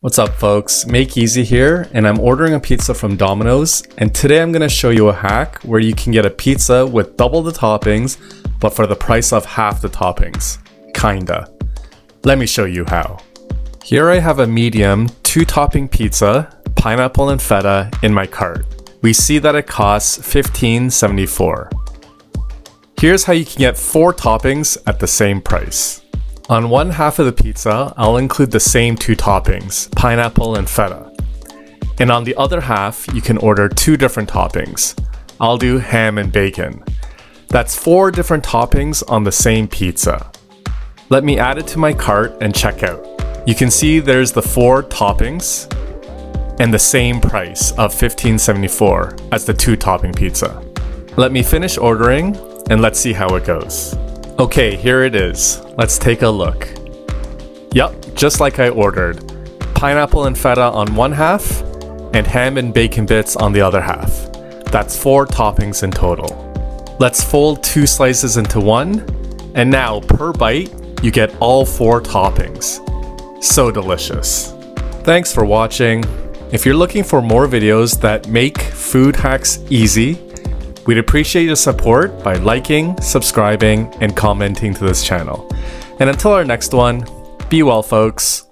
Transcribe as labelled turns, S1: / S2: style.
S1: What's up folks, Make Easy here, and I'm ordering a pizza from Domino's, and today I'm going to show you a hack where you can get a pizza with double the toppings, but for the price of half the toppings. Kinda. Let me show you how. Here I have a medium 2-topping pizza, pineapple and feta, in my cart. We see that it costs $15.74. Here's how you can get 4 toppings at the same price. On one half of the pizza, I'll include the same 2 toppings, pineapple and feta. And on the other half, you can order 2 different toppings. I'll do ham and bacon. That's 4 different toppings on the same pizza. Let me add it to my cart and check out. You can see there's the 4 toppings and the same price of $15.74 as the 2-topping pizza. Let me finish ordering and let's see how it goes. Okay, here it is. Let's take a look. Yup, just like I ordered. Pineapple and feta on one half, and ham and bacon bits on the other half. That's 4 toppings in total. Let's fold 2 slices into one, and now per bite, you get all 4 toppings. So delicious. Thanks for watching. If you're looking for more videos that make food hacks easy, we'd appreciate your support by liking, subscribing, and commenting to this channel. And until our next one, be well, folks.